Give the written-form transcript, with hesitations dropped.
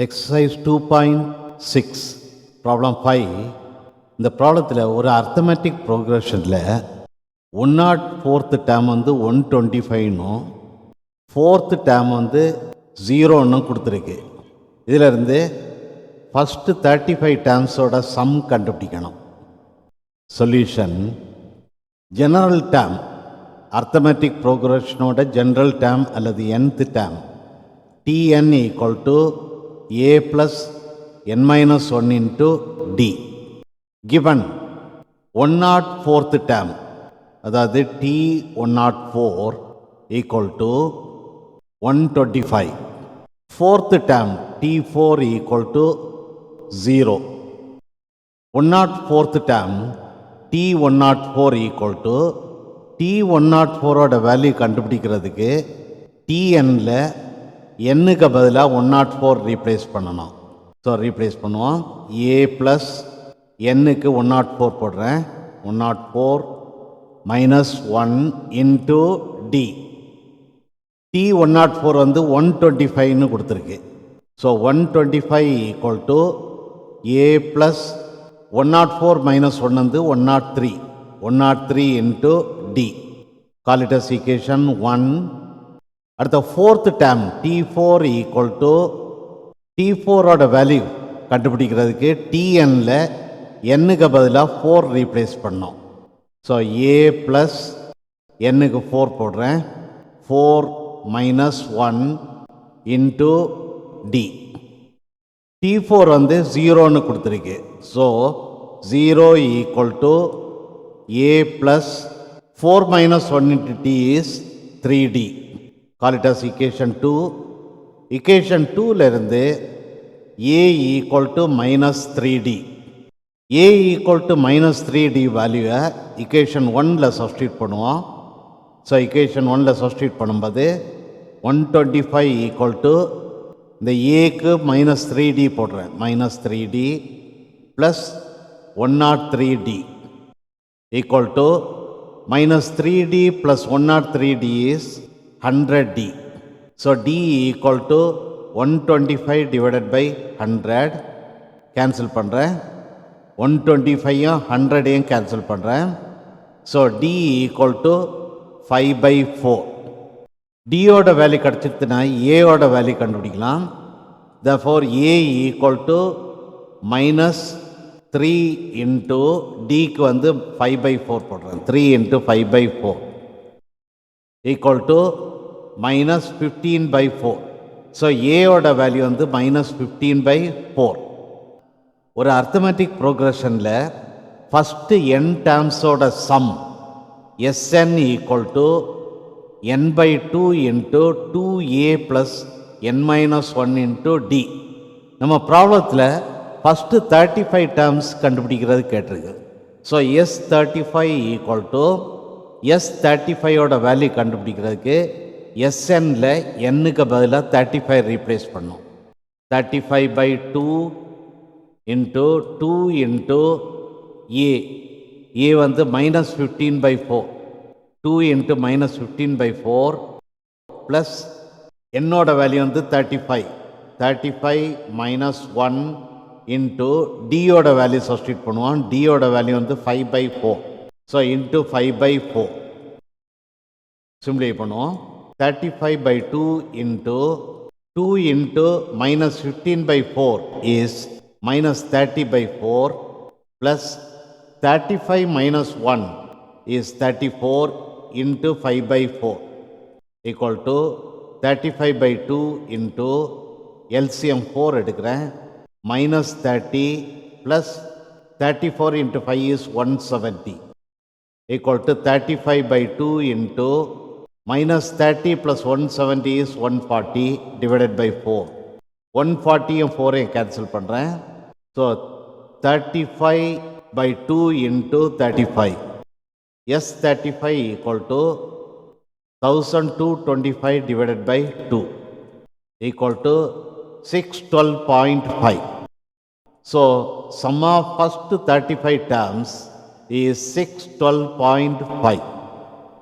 Exercise 2.6 problem 5 இந்த ப்ராப்ளத்தில் ஒரு அர்த்தமேட்டிக் ப்ரோக்ரஷனில் 104th டேர்ம் வந்து 125னும் 4th டேர்ம் வந்து 0ன்னு கொடுத்துருக்கு. இதிலிருந்து ஃபஸ்ட்டு 35 டேர்ம்ஸோட சம் கண்டுபிடிக்கணும். சொல்யூஷன்: ஜெனரல் டேர்ம் அர்த்தமேட்டிக் ப்ரோக்ரஷனோட ஜெனரல் டேர்ம் அல்லது nth term tn equal to a plus n minus 1 into d. Given 104th term, அதாவது t104 equal to 125. 4th term t4 equal to 0. 104th term t104 equal to t104 ஓட value கண்டுபிடிக்கிறதுக்கு tnல என்னுக்கு பதிலாக 104 replace பண்ணணும். So replace பண்ணுவோம். ஏ plus என்னுக்கு 104 போடுறேன். 104 minus 1 into D. t104 வந்து 125ன்னு கொடுத்துருக்கு. So 125 equal to a plus 104 minus 1 வந்து 103. 103 into d. Call it as equation 1. அடுத்த 4th term t4 equal to t4ஓட வேல்யூ கண்டுபிடிக்கிறதுக்கு tnல என்னுக்கு பதிலாக 4 ரீப்ளேஸ் பண்ணோம். ஸோ ஏ ப்ளஸ் என்னுக்கு 4 போடுறேன். 4 மைனஸ் 1 இன்ட்டு டி. t4 வந்து 0ன்னு கொடுத்துருக்கு. So 0 equal to a plus 4 minus 1 into d is 3d. Call it as equation 2. Equation 2ல இருந்து a equal to minus 3d. a equal to minus 3d வேல்யூவை equation 1ல substitute பண்ணுவோம். So equation 1ல substitute பண்ணும்போது 125 equal to இந்த ஏக்கு minus 3d போடுறேன். Minus 3d plus 103d equal to minus 3d plus 103d is 100d. So d equal to 125 divided by 100. Cancel பண்ணுறேன். 125யும் 100யும் cancel பண்ணுறேன். So d equal to 5/4. d ஓட value கிடச்சிருச்சுன்னா a ஓட value கண்டுபிடிக்கலாம். Therefore a equal to minus 3 into dக்கு வந்து 5/4 போடுறேன். 3 into 5/4 equal to minus 15/4. So ஏயோட value வந்து minus 15/4. ஒரு அர்த்தமேட்டிக் ப்ரோக்ரஷனில் ஃபஸ்ட்டு n டேர்ம்ஸோட sum Sn equal to n/2 into 2a plus n minus 1 into d. நம்ம ப்ராப்ளத்தில் ஃபஸ்ட்டு 35 டேர்ம்ஸ் கண்டுபிடிக்கிறது கேட்டிருக்கு. ஸோ S35 ஈக்குவல் டு S35ஓட வேல்யூ கண்டுபிடிக்கிறதுக்கு Snல என்னுக்கு பதிலாக 35 ரீப்ளேஸ் பண்ணோம். 35/2 இன்ட்டு 2 இன்ட்டு ஏ வந்து மைனஸ் 15/4. 2 இன்ட்டு மைனஸ் 15/4 ப்ளஸ் என்னோட வேல்யூ வந்து 35. 35 மைனஸ் 1 இன்ட்டு டியோட வேல்யூ சப்ஸ்டியூட் பண்ணுவோம். டியோட வேல்யூ வந்து 5/4. ஸோ இன்ட்டு 5/4 சிம்ப்ளிஃபை பண்ணுவோம். 35/2 into 2 into minus 15/4 is minus 30/4 plus 35 minus 1 is 34 into 5/4 equal to 35/2 into LCM 4 எடுக்கிறேன். Minus 30 plus 34 into 5 is 170 equal to 35/2 into minus 30 plus 170 is 140 divided by 4. 140 and 4 cancel பண்ணுறேன். So 35/2 into 35. S35 equal to 1225 divided by 2 equal to 612.5. So sum of first 35 terms is 612.5.